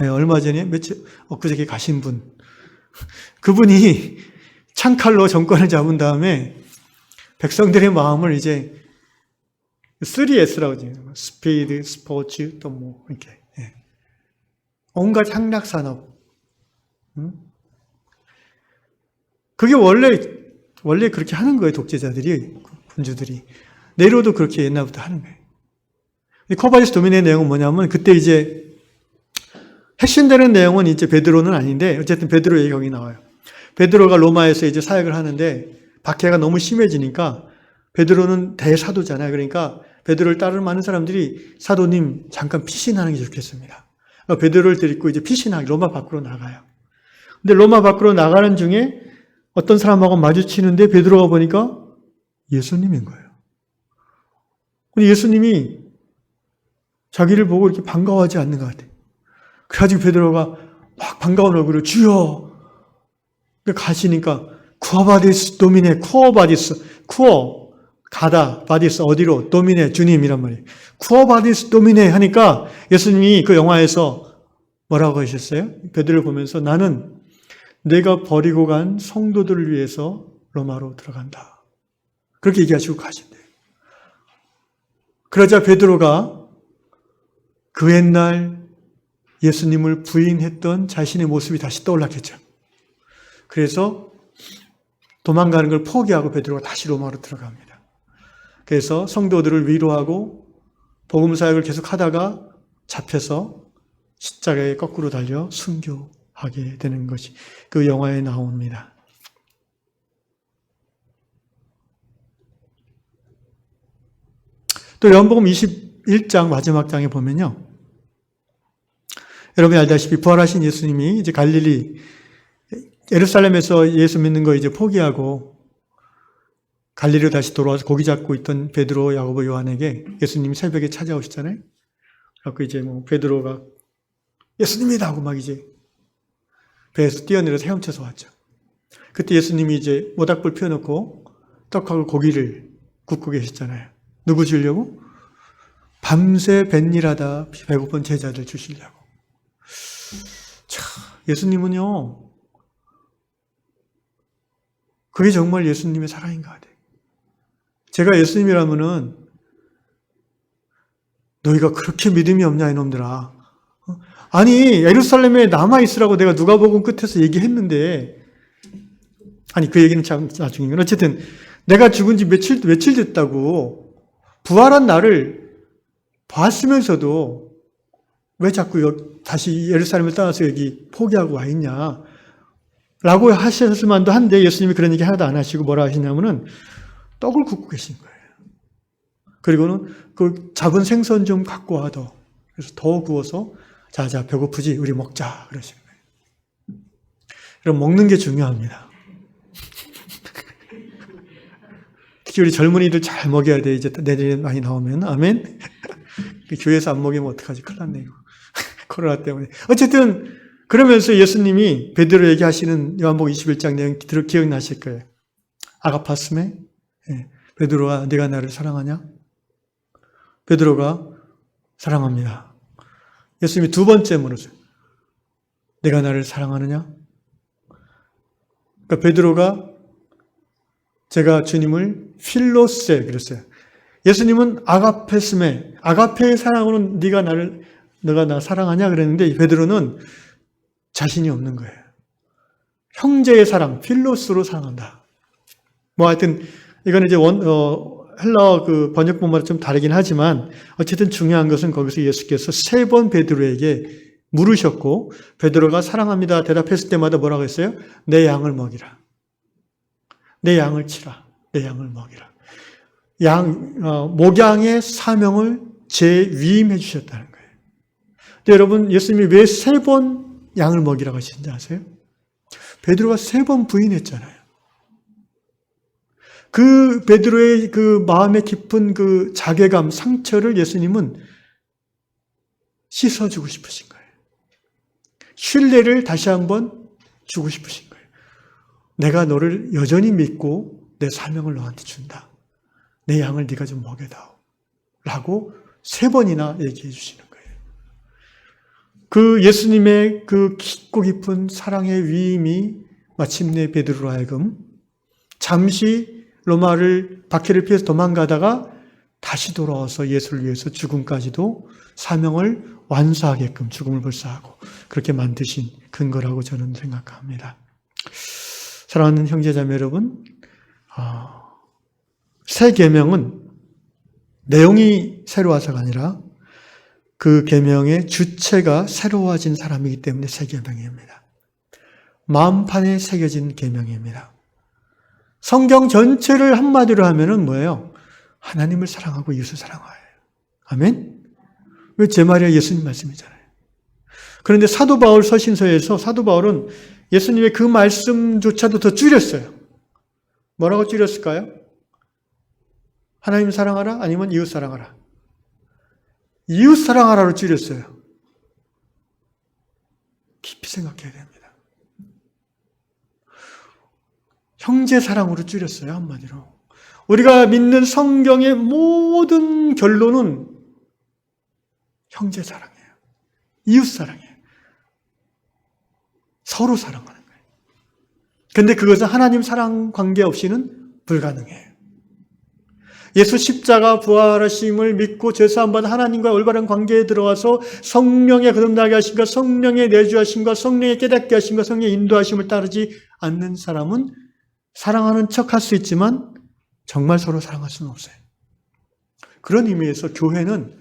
네, 얼마 전에 엊그저께 가신 분. 그분이 창칼로 정권을 잡은 다음에 백성들의 마음을 이제 3S라고 해요. 스피드, 스포츠, 또 뭐 이렇게 온갖 향락 산업. 그게 원래 그렇게 하는 거예요. 독재자들이, 군주들이. 네로도 그렇게 옛날부터 하는 거예요. 코바디스 도미네의 내용은 뭐냐면 그때 이제 핵심되는 내용은 이제 베드로는 아닌데 어쨌든 베드로 얘기가 거기 나와요. 베드로가 로마에서 이제 사역을 하는데 박해가 너무 심해지니까 베드로는 대사도잖아요. 그러니까 베드로를 따르는 많은 사람들이 사도님 잠깐 피신하는 게 좋겠습니다. 베드로를 데리고 이제 피신하기 로마 밖으로 나가요. 근데 로마 밖으로 나가는 중에 어떤 사람하고 마주치는데 베드로가 보니까 예수님인 거예요. 근데 예수님이 자기를 보고 이렇게 반가워하지 않는 것 같아요. 그래가지고 베드로가 막 반가운 얼굴로 주여! 가시니까 쿠어바디스 도미네, 쿠어바디스, 쿠어, 가다, 바디스, 어디로, 도미네, 주님이란 말이에요. 쿠어바디스 도미네 하니까 예수님이 그 영화에서 뭐라고 하셨어요? 베드로를 보면서 나는 내가 버리고 간 성도들을 위해서 로마로 들어간다. 그렇게 얘기하시고 가신대요. 그러자 베드로가 그 옛날 예수님을 부인했던 자신의 모습이 다시 떠올랐겠죠. 그래서 도망가는 걸 포기하고 베드로가 다시 로마로 들어갑니다. 그래서 성도들을 위로하고 복음 사역을 계속 하다가 잡혀서 십자가에 거꾸로 달려 순교하게 되는 것이 그 영화에 나옵니다. 또 요한복음 21장 마지막 장에 보면요. 여러분이 알다시피 부활하신 예수님이 이제 갈릴리 예루살렘에서 예수 믿는 거 이제 포기하고 갈릴리로 다시 돌아와서 고기 잡고 있던 베드로, 야고보, 요한에게 예수님이 새벽에 찾아오시잖아요. 그래서 이제 뭐 베드로가 예수님이다 하고 막 이제 배에서 뛰어내려서 헤엄쳐서 왔죠. 그때 예수님이 이제 모닥불 피워놓고 떡하고 고기를 굽고 계셨잖아요. 누구 주려고? 밤새 뱃일하다 배고픈 제자들 주시려고. 참, 예수님은요, 그게 정말 예수님의 사랑인 것 같아요. 제가 예수님이라면은 너희가 그렇게 믿음이 없냐 이놈들아. 아니 예루살렘에 남아있으라고 내가 누가복음 끝에서 얘기했는데, 아니 그 얘기는 참 나중이면 어쨌든 내가 죽은 지 며칠 됐다고 부활한 나를 봤으면서도 왜 자꾸 다시 예루살렘을 떠나서 여기 포기하고 와 있냐 라고 하셨을 만도 한데 예수님이 그런 얘기 하나도 안 하시고 뭐라 하시냐면은 떡을 굽고 계신 거예요. 그리고는 그 잡은 생선 좀 갖고 와 더. 그래서 더 구워서 자 배고프지 우리 먹자 그러시는 거예요. 그럼 먹는 게 중요합니다. 특히 우리 젊은이들 잘 먹여야 돼. 이제 내년에 많이 나오면 아멘. 교회에서 안 먹이면 어떡하지? 큰일 났네 이거. 코로나 때문에. 어쨌든 그러면서 예수님이 베드로에게 하시는 요한복음 21장 내용 기억나실 거예요. 아가파스메, 베드로가 네가 나를 사랑하냐? 베드로가 사랑합니다. 예수님이 두 번째 물었어요. 내가 나를 사랑하느냐? 그러니까 베드로가 제가 주님을 필로세 그랬어요. 예수님은 아가페스메, 아가페의 사랑으로는 너가 나 사랑하냐 그랬는데 그베드로는 자신이 없는 거예요. 형제의 사랑, 필로스로 사랑한다. 뭐 하여튼 이건 이제 헬라어 그 번역본마다 좀 다르긴 하지만 어쨌든 중요한 것은 거기서 예수께서 3번 베드로에게 물으셨고 베드로가 사랑합니다 대답했을 때마다 뭐라고 했어요? 내 양을 먹이라. 내 양을 치라. 내 양을 먹이라. 목양의 사명을 재위임해 주셨다는 거예요. 근데 여러분 예수님이 왜 3번 양을 먹이라고 하시는지 아세요? 베드로가 3번 부인했잖아요. 그 베드로의 그 마음에 깊은 그 자괴감, 상처를 예수님은 씻어주고 싶으신 거예요. 신뢰를 다시 한번 주고 싶으신 거예요. 내가 너를 여전히 믿고 내 사명을 너한테 준다. 내 양을 네가 좀 먹여다오. 라고 3번이나 얘기해 주시는 거예요. 그 예수님의 그 깊고 깊은 사랑의 위임이 마침내 베드로로 하여금 잠시 로마를 박해를 피해서 도망가다가 다시 돌아와서 예수를 위해서 죽음까지도 사명을 완수하게끔 죽음을 불사하고 그렇게 만드신 근거라고 저는 생각합니다. 사랑하는 형제자매 여러분, 새 계명은 내용이 새로워서가 아니라 그 계명의 주체가 새로워진 사람이기 때문에 새 계명입니다. 마음판에 새겨진 계명입니다. 성경 전체를 한마디로 하면은 뭐예요? 하나님을 사랑하고 이웃을 사랑하여요. 아멘? 왜 제 말이야? 예수님 말씀이잖아요. 그런데 사도 바울 서신서에서 사도 바울은 예수님의 그 말씀조차도 더 줄였어요. 뭐라고 줄였을까요? 하나님 사랑하라? 아니면 이웃 사랑하라? 이웃 사랑하라로 줄였어요. 깊이 생각해야 됩니다. 형제 사랑으로 줄였어요, 한마디로. 우리가 믿는 성경의 모든 결론은 형제 사랑이에요. 이웃 사랑이에요. 서로 사랑하는 거예요. 근데 그것은 하나님 사랑 관계 없이는 불가능해요. 예수 십자가 부활하심을 믿고 죄사함받은 하나님과 올바른 관계에 들어와서 성령의 거듭나게 하심과 성령의 내주하심과 성령의 깨닫게 하심과 성령의 인도하심을 따르지 않는 사람은 사랑하는 척 할 수 있지만 정말 서로 사랑할 수는 없어요. 그런 의미에서 교회는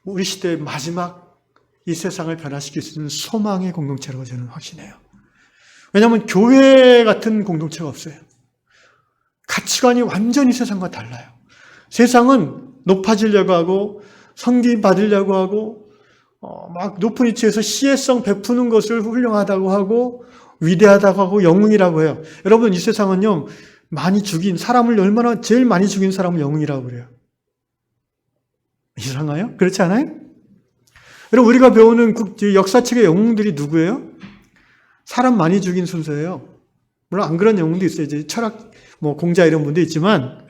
우리 시대의 마지막 이 세상을 변화시킬 수 있는 소망의 공동체라고 저는 확신해요. 왜냐하면 교회 같은 공동체가 없어요. 가치관이 완전히 세상과 달라요. 세상은 높아지려고 하고 성기 받으려고 하고 막 높은 위치에서 시혜성 베푸는 것을 훌륭하다고 하고 위대하다고 하고 영웅이라고 해요. 여러분, 이 세상은요, 많이 죽인 사람을 얼마나 제일 많이 죽인 사람을 영웅이라고 그래요. 이상해요? 그렇지 않아요? 여러분, 우리가 배우는 역사책의 영웅들이 누구예요? 사람 많이 죽인 순서예요. 물론 안 그런 영웅도 있어요. 이제 철학 공자 이런 분도 있지만,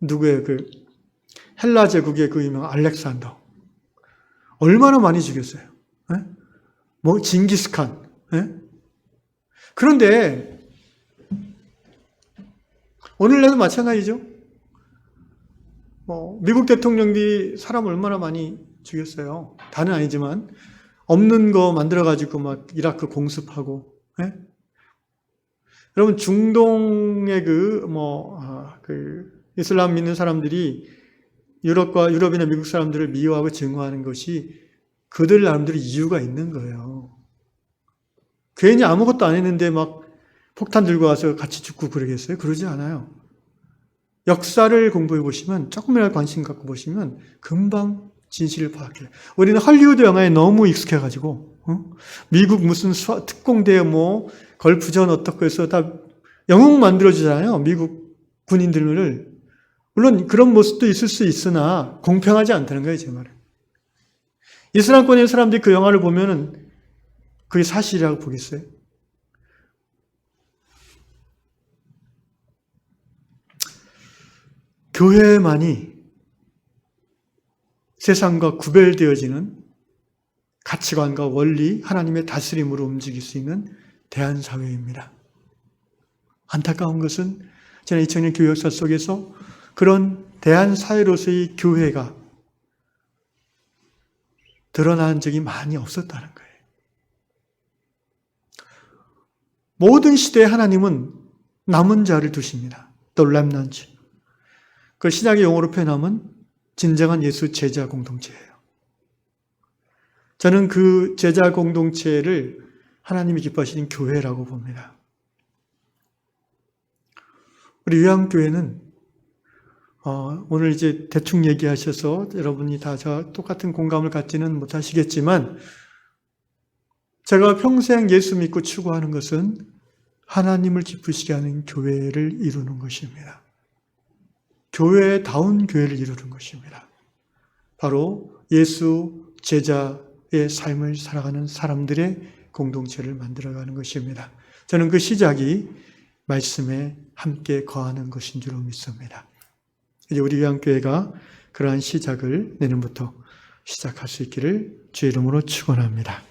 누구예요? 그 헬라 제국의 그 유명한 알렉산더. 얼마나 많이 죽였어요. 에? 징기스칸. 에? 그런데 오늘날도 마찬가지죠. 미국 대통령들이 사람 얼마나 많이 죽였어요. 다는 아니지만 없는 거 만들어가지고 막 이라크 공습하고. 에? 여러분, 중동의 이슬람 믿는 사람들이 유럽이나 미국 사람들을 미워하고 증오하는 것이 그들 나름대로 이유가 있는 거예요. 괜히 아무것도 안 했는데 막 폭탄 들고 와서 같이 죽고 그러겠어요? 그러지 않아요. 역사를 공부해 보시면, 조금이라도 관심 갖고 보시면 금방 진실을 파악해요. 우리는 할리우드 영화에 너무 익숙해가지고, 미국 무슨 특공대 걸프전 어떻고 해서 다 영웅 만들어주잖아요. 미국 군인들을. 물론 그런 모습도 있을 수 있으나 공평하지 않다는 거예요, 제 말은. 이슬람권의 사람들이 그 영화를 보면은 그게 사실이라고 보겠어요? 교회만이 세상과 구별되어지는 가치관과 원리, 하나님의 다스림으로 움직일 수 있는 대한사회입니다. 안타까운 것은 지난 2000년 교회 역사 속에서 그런 대한사회로서의 교회가 드러난 적이 많이 없었다는 거예요. 모든 시대에 하나님은 남은 자를 두십니다. The remnant. 그 신약의 용어로 표현하면 진정한 예수 제자 공동체예요. 저는 그 제자 공동체를 하나님이 기뻐하시는 교회라고 봅니다. 우리 요양교회는 오늘 이제 대충 얘기하셔서 여러분이 다 저와 똑같은 공감을 갖지는 못하시겠지만, 제가 평생 예수 믿고 추구하는 것은 하나님을 기쁘시게 하는 교회를 이루는 것입니다. 교회다운 교회를 이루는 것입니다. 바로 예수 제자의 삶을 살아가는 사람들의 공동체를 만들어가는 것입니다. 저는 그 시작이 말씀에 함께 거하는 것인 줄 믿습니다. 이제 우리 요양교회가 그러한 시작을 내년부터 시작할 수 있기를 주의 이름으로 축원합니다.